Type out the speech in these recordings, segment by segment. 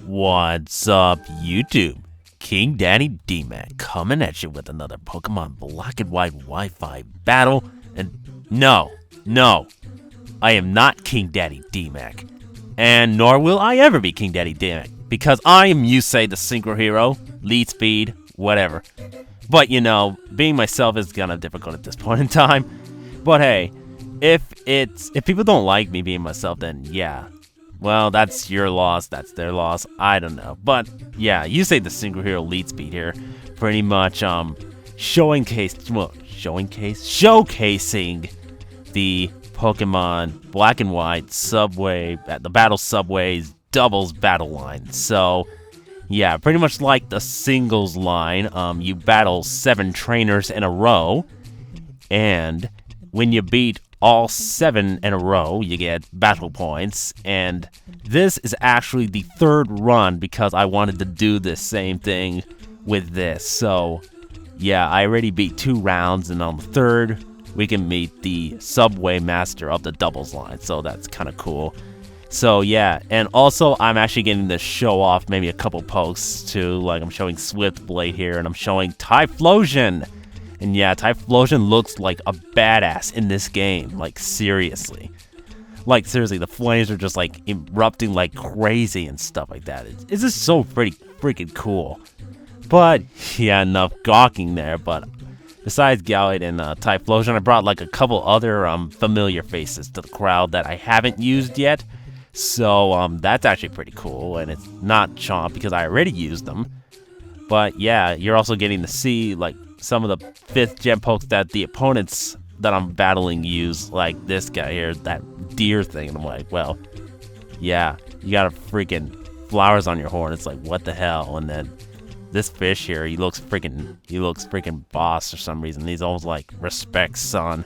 What's up, YouTube? King Daddy D-Mac coming at you with another Pokemon Black and White Wi-Fi battle. And no, I am not King Daddy D-Mac. And nor will I ever be King Daddy D-Mac, because I am YuseiTheSynchroHero, lead speed, whatever. But you know, being myself is kind of difficult at this point in time. But hey, if people don't like me being myself, then yeah. Well, that's your loss, that's their loss, I don't know. But yeah, YuseiTheSynchroHero lead speed here. Pretty much showcasing the Pokemon Black and White Subway, the Battle Subways doubles battle line. So yeah, pretty much like the singles line, you battle 7 trainers in a row, and when you beat all 7 in a row, you get battle points. And this is actually the 3rd run because I wanted to do the same thing with this. So yeah, I already beat 2 rounds, and on the 3rd we can meet the Subway Master of the doubles line. So that's kind of cool. So yeah, and also I'm actually getting to show off maybe a couple pokes too. Like I'm showing SwiftBlade here, and I'm showing Typhlosion. And yeah, Typhlosion looks like a badass in this game, like seriously. Like seriously, the flames are just like erupting like crazy and stuff like that. It's just so pretty freaking cool. But yeah, enough gawking there. But besides Gallade and Typhlosion, I brought like a couple other familiar faces to the crowd that I haven't used yet. So that's actually pretty cool, and it's not Chomp because I already used them. But yeah, you're also getting to see like some of the 5th gen pokes that the opponents that I'm battling use, like this guy here, that deer thing. And I'm like, well, yeah, you got a freaking flowers on your horn. It's like, what the hell? And then this fish here, he looks freaking boss for some reason. He's almost like respect son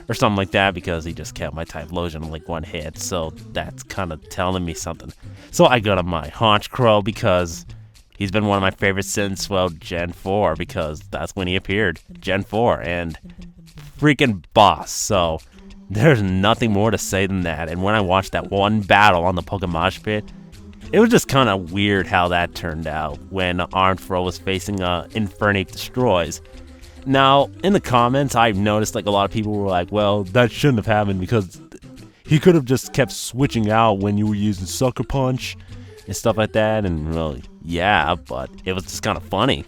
or something like that, because he just kept my Typhlosion in like 1 hit. So that's kind of telling me something. So I got on my Honchkrow because he's been one of my favorites since, well, Gen 4, because that's when he appeared, Gen 4, and freaking boss. So there's nothing more to say than that. And when I watched that one battle on the Pokemosh Pit, it was just kind of weird how that turned out when Armthrow was facing Infernape Destroys. Now, in the comments, I've noticed like a lot of people were like, well, that shouldn't have happened because he could have just kept switching out when you were using Sucker Punch and stuff like that. And really, yeah, but it was just kind of funny.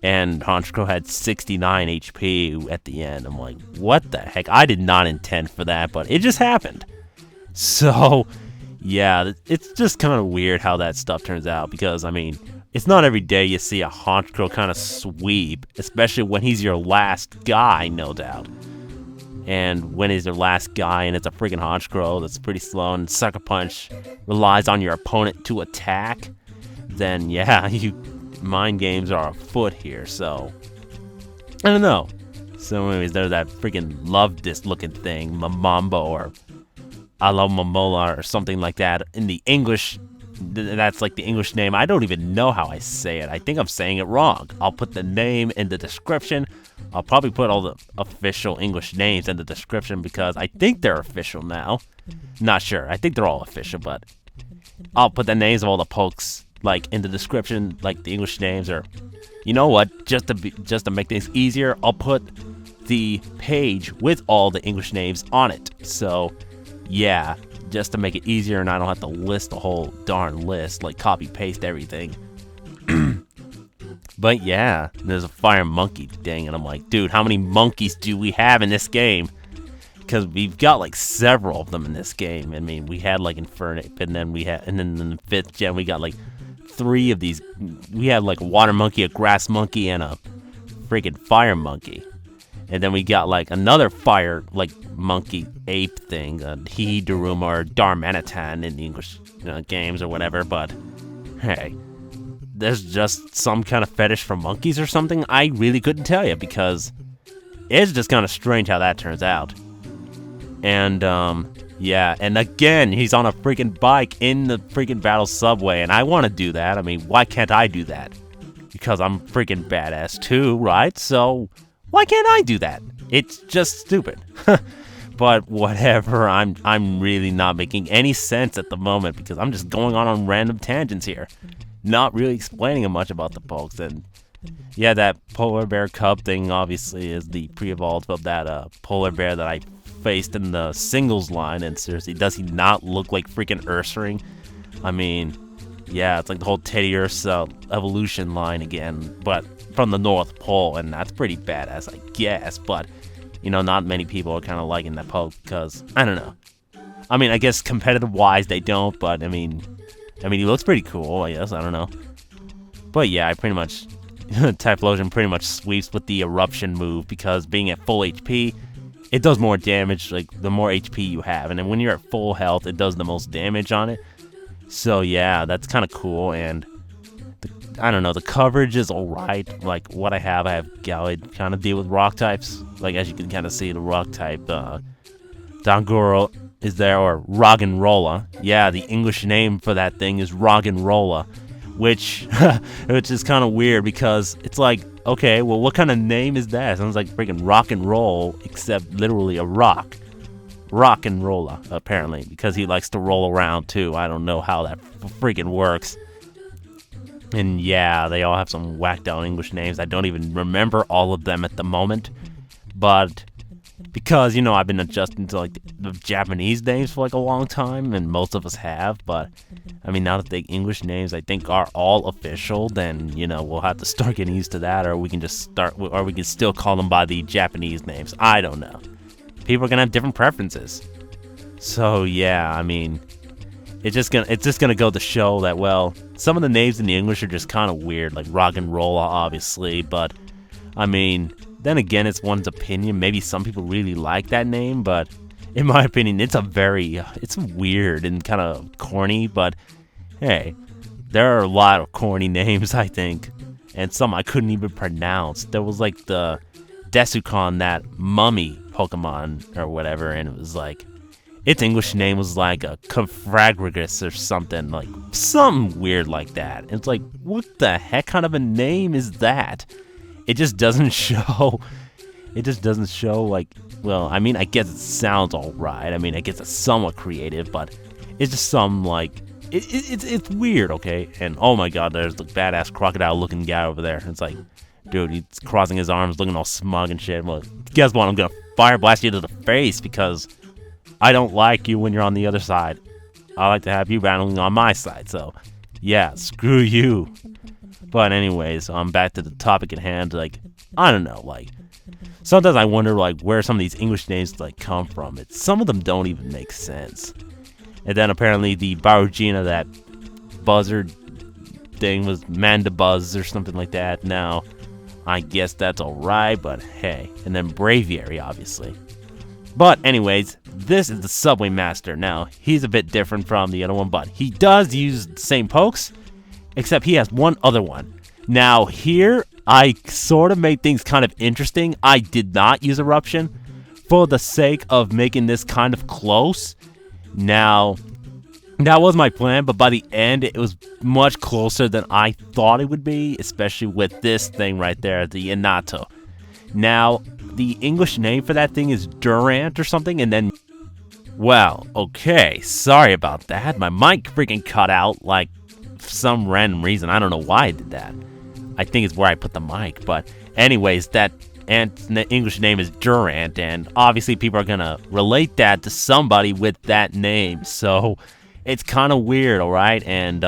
And Honchkrow had 69 HP at the end. I'm like, what the heck? I did not intend for that, but it just happened. So yeah, it's just kind of weird how that stuff turns out, because I mean, it's not every day you see a Honchkrow kind of sweep, especially when he's your last guy, no doubt. And when he's your last guy and it's a freaking Honchkrow that's pretty slow and Sucker Punch relies on your opponent to attack, then yeah, mind games are afoot here. So I don't know. So anyways, there's that freaking love disc looking thing, Mamambo or Alomomola or something like that in the English. That's like the English name. I don't even know how I say it. I think I'm saying it wrong. I'll put the name in the description. I'll probably put all the official English names in the description because I think they're official now. Not sure. I think they're all official, but I'll put the names of all the pokes like in the description, like the English names. Or you know what? Just to make things easier, I'll put the page with all the English names on it. So yeah, just to make it easier and I don't have to list the whole darn list, like copy paste everything. But yeah, there's a fire monkey thing, and I'm like, dude, how many monkeys do we have in this game? Because we've got like several of them in this game. I mean, we had like Infernape, and then in the 5th gen we got like 3 of these. We had like a water monkey, a grass monkey, and a freaking fire monkey. And then we got like another fire like monkey ape thing, Daruma or Darmanitan in the English games or whatever. But hey, there's just some kind of fetish for monkeys or something. I really couldn't tell you, because it's just kind of strange how that turns out. And yeah, and again, he's on a freaking bike in the freaking battle subway, and I want to do that. I mean, why can't I do that? Because I'm freaking badass too, right? So why can't I do that? It's just stupid. But whatever, I'm really not making any sense at the moment because I'm just going on random tangents here. Not really explaining much about the pokes. And yeah, that polar bear cub thing obviously is the pre-evolved of that polar bear that I faced in the singles line. And seriously, does he not look like freaking Ursaring? I mean, yeah, it's like the whole Teddy Ursa evolution line again, but from the North Pole, and that's pretty badass, I guess. But you know, not many people are kind of liking that poke because I don't know. I mean, I guess competitive-wise they don't, but I mean, he looks pretty cool. I guess I don't know. But yeah, I pretty much Typhlosion pretty much sweeps with the eruption move because being at full HP, it does more damage. Like the more HP you have, and then when you're at full health, it does the most damage on it. So yeah, that's kind of cool, and I don't know, the coverage is alright. Like what I have Gallade kind of deal with rock types. Like as you can kind of see, the rock type, Danguro is there, or Roggenrola. Yeah, the English name for that thing is Roggenrola, which is kind of weird because it's like, okay, well, what kind of name is that? It sounds like freaking rock and roll, except literally a rock. Rock and roller, apparently, because he likes to roll around too. I don't know how that freaking works. And yeah, they all have some whacked out English names. I don't even remember all of them at the moment. But because, you know, I've been adjusting to like the Japanese names for like a long time, and most of us have. But I mean, now that the English names I think are all official, then you know we'll have to start getting used to that, or we can just or we can still call them by the Japanese names. I don't know. People are gonna have different preferences. So yeah, I mean, it's just gonna go to show that, well, some of the names in the English are just kind of weird, like Roggenrola, obviously. But I mean, then again, it's one's opinion. Maybe some people really like that name, but in my opinion, it's weird and kind of corny. But hey, there are a lot of corny names, I think, and some I couldn't even pronounce. There was like the Desukon, that mummy Pokemon or whatever, and it was like its English name was like a Confragragus or something, like something weird like that. It's like, what the heck kind of a name is that? It just doesn't show. It just doesn't show like, well, I mean, I guess it sounds alright. I mean, I guess it's somewhat creative, but it's just some like it's weird, okay? And oh my god, there's the badass crocodile looking guy over there. It's like, dude, he's crossing his arms, looking all smug and shit. Well, guess what? I'm gonna fire blast you to the face because I don't like you when you're on the other side. I like to have you battling on my side. So, yeah, screw you. But anyways, back to the topic at hand. Like, I don't know. Like, sometimes I wonder like where some of these English names like come from. Some of them don't even make sense. And then apparently the Barugina, that buzzard thing, was Mandibuzz or something like that. Now, I guess that's alright, but hey. And then Braviary, obviously. But anyways, this is the Subway Master. Now, he's a bit different from the other one, but he does use the same pokes, except he has one other one. Now, here, I sort of made things kind of interesting. I did not use Eruption for the sake of making this kind of close. Now, that was my plan, but by the end, it was much closer than I thought it would be, especially with this thing right there, the Inato. Now, the English name for that thing is Durant or something, and then, well, okay, sorry about that. My mic freaking cut out, like, for some random reason. I don't know why I did that. I think it's where I put the mic, but anyways, that English name is Durant, and obviously people are gonna relate that to somebody with that name, so it's kind of weird, alright? And,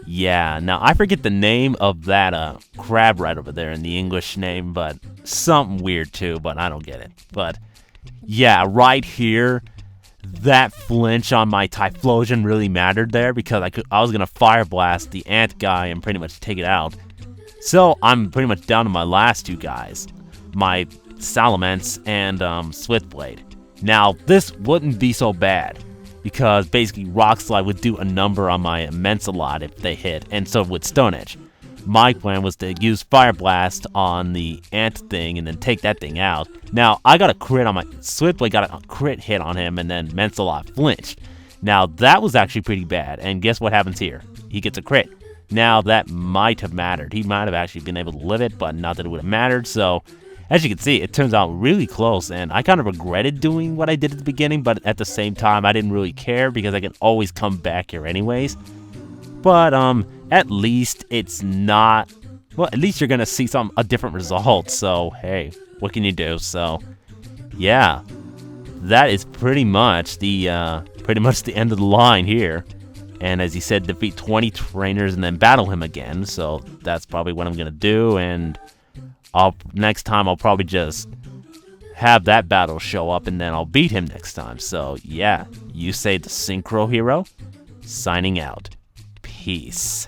yeah, now I forget the name of that crab right over there in the English name, but something weird too, but I don't get it. But yeah, right here, that flinch on my Typhlosion really mattered there because I was gonna Fire Blast the ant guy and pretty much take it out. So I'm pretty much down to my last two guys, my Salamence and SwiftBlade. Now this wouldn't be so bad, because basically Rock Slide would do a number on my Immensalot if they hit, and so would Stone Edge. My plan was to use Fire Blast on the ant thing and then take that thing out. Now, I got a crit on my SwiftBlade, got a crit hit on him, and then Mensalot flinched. Now, that was actually pretty bad, and guess what happens here? He gets a crit. Now, that might have mattered. He might have actually been able to live it, but not that it would have mattered, so as you can see, it turns out really close, and I kind of regretted doing what I did at the beginning, but at the same time, I didn't really care because I can always come back here anyways. But, at least it's not, well, at least you're gonna see a different result, so, hey, what can you do? So, yeah, that is pretty much the end of the line here. And as he said, defeat 20 trainers and then battle him again, so that's probably what I'm gonna do, and next time I'll probably just have that battle show up, and then I'll beat him next time. So, yeah, YuseiTheSynchroHero, signing out. Peace.